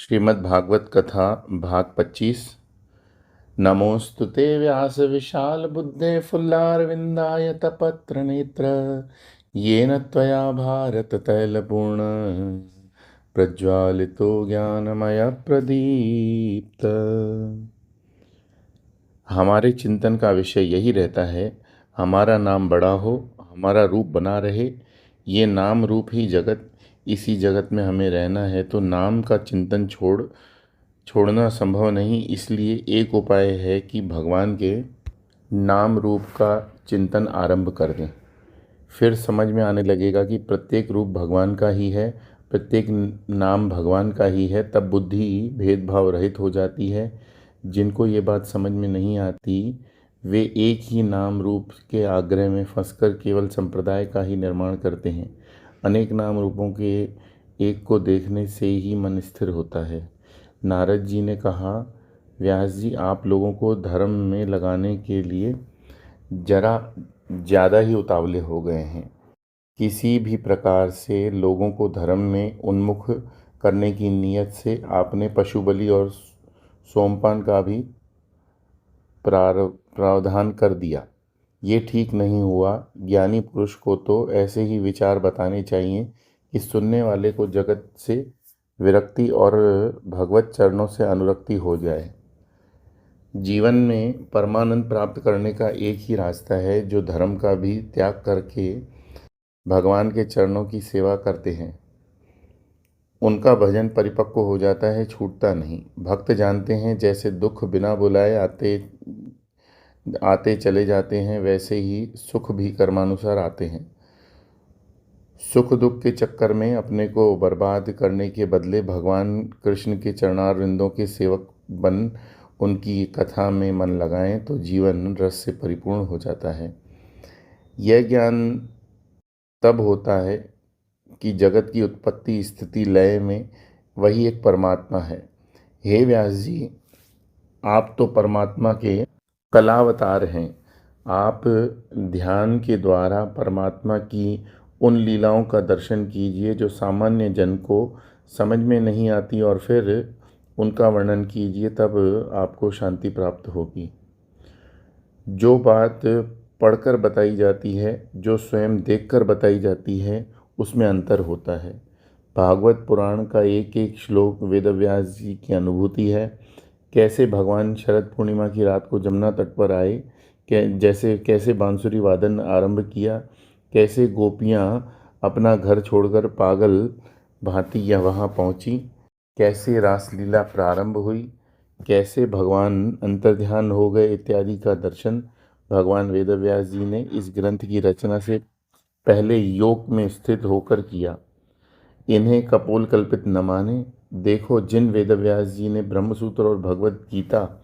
श्रीमद् भागवत कथा भाग 25। नमोस्तुते व्यास विशाल बुद्धे फुल्लारविंदाय तपत्र नेत्र येन त्वया भारत तैलपूर्ण प्रज्वालितो ज्ञानमय प्रदीप्त। हमारे चिंतन का विषय यही रहता है, हमारा नाम बड़ा हो, हमारा रूप बना रहे। ये नाम रूप ही जगत, इसी जगत में हमें रहना है, तो नाम का चिंतन छोड़ना संभव नहीं। इसलिए एक उपाय है कि भगवान के नाम रूप का चिंतन आरंभ कर दें। फिर समझ में आने लगेगा कि प्रत्येक रूप भगवान का ही है, प्रत्येक नाम भगवान का ही है। तब बुद्धि भेदभाव रहित हो जाती है। जिनको ये बात समझ में नहीं आती, वे एक ही नाम रूप के आग्रह में फंसकर केवल संप्रदाय का ही निर्माण करते हैं। अनेक नाम रूपों के एक को देखने से ही मन स्थिर होता है। नारद जी ने कहा, व्यास जी, आप लोगों को धर्म में लगाने के लिए जरा ज़्यादा ही उतावले हो गए हैं। किसी भी प्रकार से लोगों को धर्म में उन्मुख करने की नीयत से आपने पशु बलि और सोमपान का भी प्रावधान कर दिया। ये ठीक नहीं हुआ। ज्ञानी पुरुष को तो ऐसे ही विचार बताने चाहिए कि सुनने वाले को जगत से विरक्ति और भगवत चरणों से अनुरक्ति हो जाए। जीवन में परमानंद प्राप्त करने का एक ही रास्ता है, जो धर्म का भी त्याग करके भगवान के चरणों की सेवा करते हैं। उनका भजन परिपक्व हो जाता है, छूटता नहीं। भक्त जानते हैं, जैसे दुख बिना बुलाए आते आते चले जाते हैं, वैसे ही सुख भी कर्मानुसार आते हैं। सुख दुख के चक्कर में अपने को बर्बाद करने के बदले भगवान कृष्ण के चरणारविंदों के सेवक बन उनकी कथा में मन लगाएं तो जीवन रस से परिपूर्ण हो जाता है। यह ज्ञान तब होता है कि जगत की उत्पत्ति स्थिति लय में वही एक परमात्मा है। हे व्यास जी, आप तो परमात्मा के कलावतार हैं। आप ध्यान के द्वारा परमात्मा की उन लीलाओं का दर्शन कीजिए जो सामान्य जन को समझ में नहीं आती, और फिर उनका वर्णन कीजिए, तब आपको शांति प्राप्त होगी। जो बात पढ़कर बताई जाती है, जो स्वयं देखकर बताई जाती है, उसमें अंतर होता है। भागवत पुराण का एक एक श्लोक वेदव्यास जी की अनुभूति है। कैसे भगवान शरद पूर्णिमा की रात को जमुना तट पर आए, कैसे बांसुरी वादन आरंभ किया, कैसे गोपियाँ अपना घर छोड़कर पागल भांति या वहाँ पहुँची, कैसे रासलीला प्रारंभ हुई, कैसे भगवान अंतर्ध्यान हो गए, इत्यादि का दर्शन भगवान वेदव्यास जी ने इस ग्रंथ की रचना से पहले योग में स्थित होकर किया। इन्हें कपोल कल्पित न माने। देखो, जिन वेदव्यास जी ने ब्रह्मसूत्र और भगवत गीता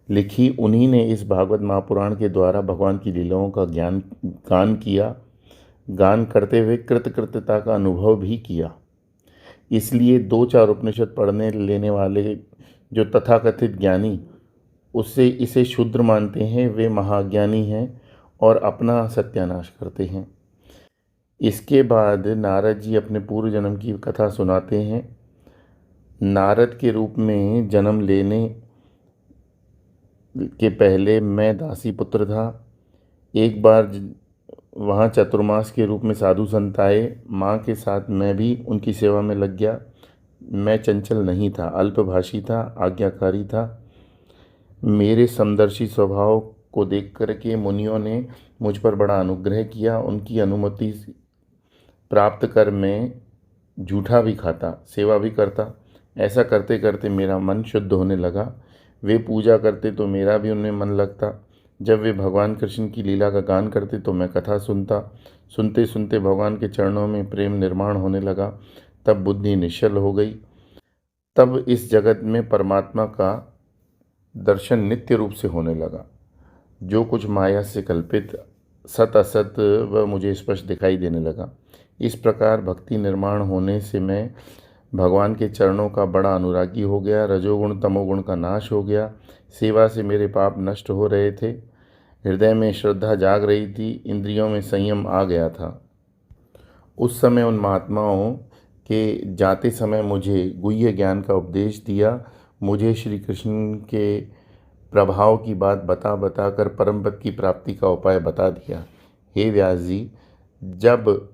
लिखी, उन्हीं ने इस भागवत महापुराण के द्वारा भगवान की लीलाओं का गान किया। गान करते हुए कृतकृत्यता का अनुभव भी किया। इसलिए दो चार उपनिषद पढ़ने लेने वाले जो तथाकथित ज्ञानी उससे इसे शूद्र मानते हैं, वे महाज्ञानी हैं और अपना सत्यानाश करते हैं। इसके बाद नारद जी अपने पूर्व जन्म की कथा सुनाते हैं। नारद के रूप में जन्म लेने के पहले मैं दासी पुत्र था। एक बार वहाँ चतुर्मास के रूप में साधु संत आए। माँ के साथ मैं भी उनकी सेवा में लग गया। मैं चंचल नहीं था, अल्पभाषी था, आज्ञाकारी था। मेरे समदर्शी स्वभाव को देख कर के मुनियों ने मुझ पर बड़ा अनुग्रह किया। उनकी अनुमति प्राप्त कर मैं जूठा भी खाता, सेवा भी करता। ऐसा करते करते मेरा मन शुद्ध होने लगा। वे पूजा करते तो मेरा भी उनमें मन लगता। जब वे भगवान कृष्ण की लीला का गान करते तो मैं कथा सुनता। सुनते सुनते भगवान के चरणों में प्रेम निर्माण होने लगा। तब बुद्धि निश्चल हो गई। तब इस जगत में परमात्मा का दर्शन नित्य रूप से होने लगा। जो कुछ माया से कल्पित सत असत वह मुझे स्पष्ट दिखाई देने लगा। इस प्रकार भक्ति निर्माण होने से मैं भगवान के चरणों का बड़ा अनुरागी हो गया। रजोगुण तमोगुण का नाश हो गया। सेवा से मेरे पाप नष्ट हो रहे थे। हृदय में श्रद्धा जाग रही थी। इंद्रियों में संयम आ गया था। उस समय उन महात्माओं कि जाते समय मुझे गुह्य ज्ञान का उपदेश दिया, मुझे श्री कृष्ण के प्रभाव की बात बता बता कर परम पद की प्राप्ति का उपाय बता दिया। हे व्यास जी, जब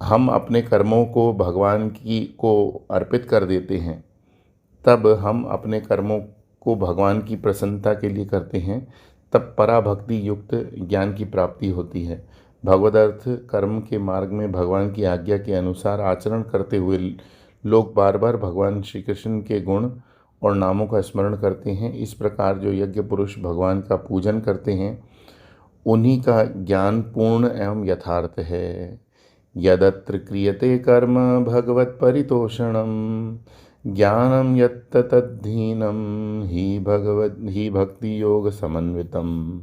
हम अपने कर्मों को भगवान की को अर्पित कर देते हैं, तब हम अपने कर्मों को भगवान की प्रसन्नता के लिए करते हैं, तब पराभक्ति युक्त ज्ञान की प्राप्ति होती है। भगवदर्थ कर्म के मार्ग में भगवान की आज्ञा के अनुसार आचरण करते हुए लोग बार बार भगवान श्री कृष्ण के गुण और नामों का स्मरण करते हैं। इस प्रकार जो यज्ञ पुरुष भगवान का पूजन करते हैं, उन्हीं का ज्ञान पूर्ण एवं यथार्थ है। यदत्र क्रियते कर्म भगवत परितोषणम ज्ञानम यत्तद्धीनम ही भक्ति योग समन्वितम।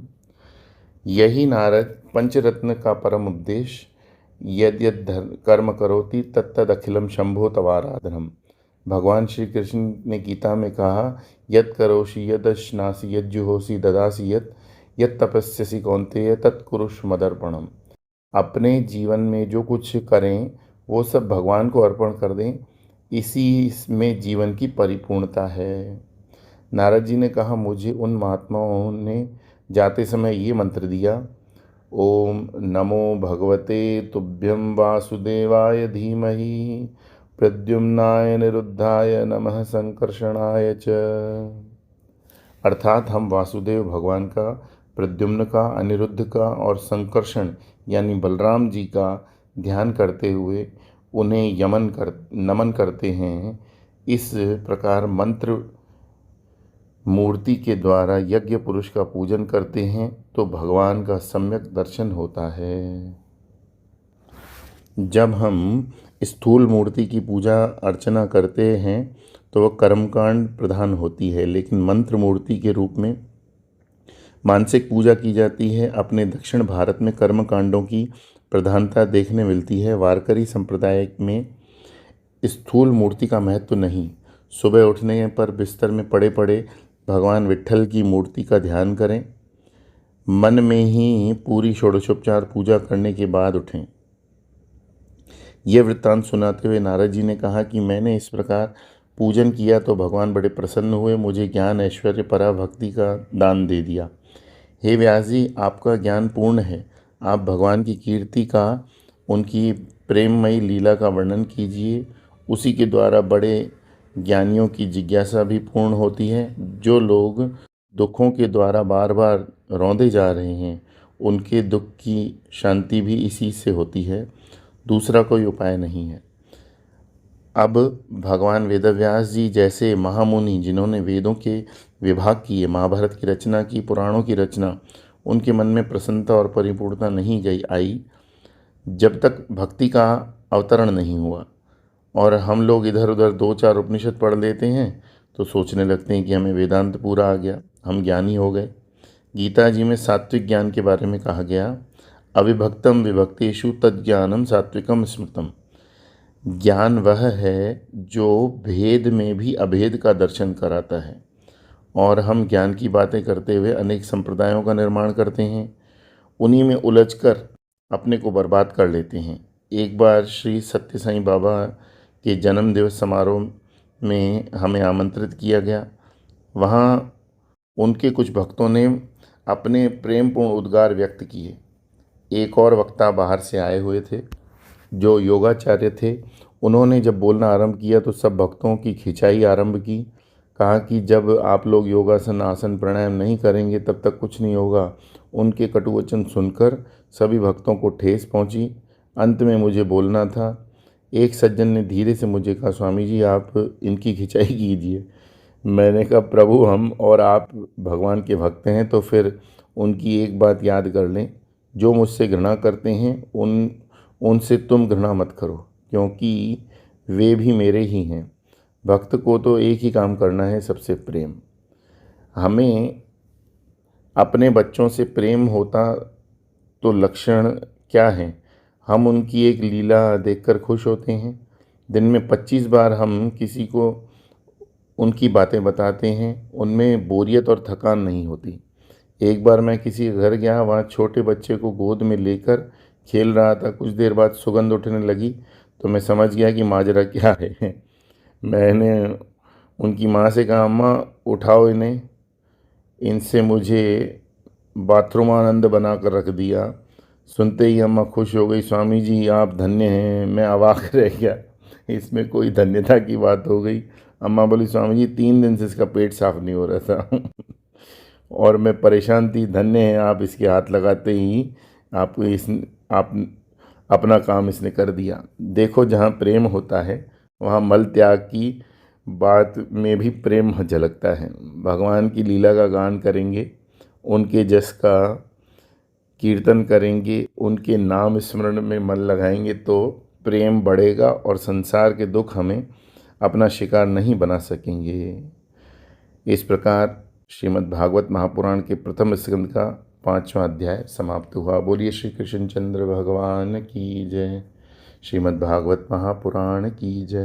यही नारद पंचरत्न का परम उपदेश, यद यद कर्म करोति तत्तद अखिलम शंभो तवाराधनम। भगवान श्री कृष्ण ने गीता में कहा, यद करोषि यदश्नासि यज्जुहोसि ददासि यत तपस्यसि कौन्तेय तत्कुरुष्व मदर्पणम। अपने जीवन में जो कुछ करें वो सब भगवान को अर्पण कर दें, इसी में जीवन की परिपूर्णता है। नारद जी ने कहा, मुझे उन महात्माओं ने जाते समय ये मंत्र दिया, ओम नमो भगवते तुभ्यं वासुदेवाय धीमहि प्रद्युम्नाय निरुद्धाय नमः संकर्षणाय च। अर्थात हम वासुदेव भगवान का, प्रद्युम्न का, अनिरुद्ध का और संकर्षण यानी बलराम जी का ध्यान करते हुए उन्हें नमन करते हैं। इस प्रकार मंत्र मूर्ति के द्वारा यज्ञ पुरुष का पूजन करते हैं तो भगवान का सम्यक दर्शन होता है। जब हम स्थूल मूर्ति की पूजा अर्चना करते हैं तो वह कर्मकांड प्रधान होती है, लेकिन मंत्र मूर्ति के रूप में मानसिक पूजा की जाती है। अपने दक्षिण भारत में कर्मकांडों की प्रधानता देखने मिलती है। वारकरी संप्रदाय में स्थूल मूर्ति का महत्व नहीं। सुबह उठने पर बिस्तर में पड़े पड़े भगवान विट्ठल की मूर्ति का ध्यान करें, मन में ही पूरी षोडशोपचार पूजा करने के बाद उठें। यह वृत्तांत सुनाते हुए नारद जी ने कहा कि मैंने इस प्रकार पूजन किया तो भगवान बड़े प्रसन्न हुए, मुझे ज्ञान ऐश्वर्य पराभक्ति का दान दे दिया। हे व्यास जी, आपका ज्ञान पूर्ण है, आप भगवान की कीर्ति का, उनकी प्रेममयी लीला का वर्णन कीजिए। उसी के द्वारा बड़े ज्ञानियों की जिज्ञासा भी पूर्ण होती है। जो लोग दुखों के द्वारा बार बार रौंदे जा रहे हैं, उनके दुख की शांति भी इसी से होती है, दूसरा कोई उपाय नहीं है। अब भगवान वेदव्यास जी जैसे महामुनि, जिन्होंने वेदों के विभाग किए, महाभारत की रचना की, पुराणों की रचना, उनके मन में प्रसन्नता और परिपूर्णता नहीं आई जब तक भक्ति का अवतरण नहीं हुआ। और हम लोग इधर उधर 2-4 उपनिषद पढ़ लेते हैं तो सोचने लगते हैं कि हमें वेदांत पूरा आ गया, हम ज्ञानी हो गए। गीता जी में सात्विक ज्ञान के बारे में कहा गया, अविभक्तम विभक्तेषु तज्ज्ञानम सात्विकम स्मृतम। ज्ञान वह है जो भेद में भी अभेद का दर्शन कराता है। और हम ज्ञान की बातें करते हुए अनेक संप्रदायों का निर्माण करते हैं, उन्हीं में उलझकर अपने को बर्बाद कर लेते हैं। एक बार श्री सत्य साईं बाबा के जन्म दिवस समारोह में हमें आमंत्रित किया गया। वहाँ उनके कुछ भक्तों ने अपने प्रेमपूर्ण उद्गार व्यक्त किए। एक और वक्ता बाहर से आए हुए थे जो योगाचार्य थे। उन्होंने जब बोलना आरंभ किया तो सब भक्तों की खिंचाई आरंभ की। कहा कि जब आप लोग योगासन, आसन, प्राणायाम नहीं करेंगे तब तक कुछ नहीं होगा। उनके कटु वचन सुनकर सभी भक्तों को ठेस पहुंची। अंत में मुझे बोलना था। एक सज्जन ने धीरे से मुझे कहा, स्वामी जी आप इनकी खिंचाई कीजिए। मैंने कहा, प्रभु हम और आप भगवान के भक्त हैं तो फिर उनकी एक बात याद कर लें, जो मुझसे घृणा करते हैं उनसे तुम घृणा मत करो, क्योंकि वे भी मेरे ही हैं। भक्त को तो एक ही काम करना है, सबसे प्रेम। हमें अपने बच्चों से प्रेम होता तो लक्षण क्या है? हम उनकी एक लीला देखकर खुश होते हैं। दिन में 25 बार हम किसी को उनकी बातें बताते हैं, उनमें बोरियत और थकान नहीं होती। एक बार मैं किसी घर गया, वहाँ छोटे बच्चे को गोद में लेकर खेल रहा था। कुछ देर बाद सुगंध उठने लगी तो मैं समझ गया कि माजरा क्या है। मैंने उनकी माँ से कहा, अम्मा उठाओ इन्हें, इनसे मुझे बाथरूम आनंद बना कर रख दिया। सुनते ही अम्मा खुश हो गई, स्वामी जी आप धन्य हैं। मैं अवाक रह गया, इसमें कोई धन्यता की बात हो गई। अम्मा बोली, स्वामी जी 3 दिन से इसका पेट साफ नहीं हो रहा था और मैं परेशान थी। धन्य है आप, इसके हाथ लगाते ही आपको आप अपना काम इसने कर दिया। देखो जहाँ प्रेम होता है वहाँ मल त्याग की बात में भी प्रेम झलकता है। भगवान की लीला का गान करेंगे, उनके जस का कीर्तन करेंगे, उनके नाम स्मरण में मन लगाएंगे तो प्रेम बढ़ेगा और संसार के दुख हमें अपना शिकार नहीं बना सकेंगे। इस प्रकार श्रीमद् भागवत महापुराण के प्रथम स्कंद का 5वां अध्याय समाप्त हुआ। बोलिए श्री कृष्ण चंद्र भगवान की जय। श्रीमद् भागवत महापुराण की जय।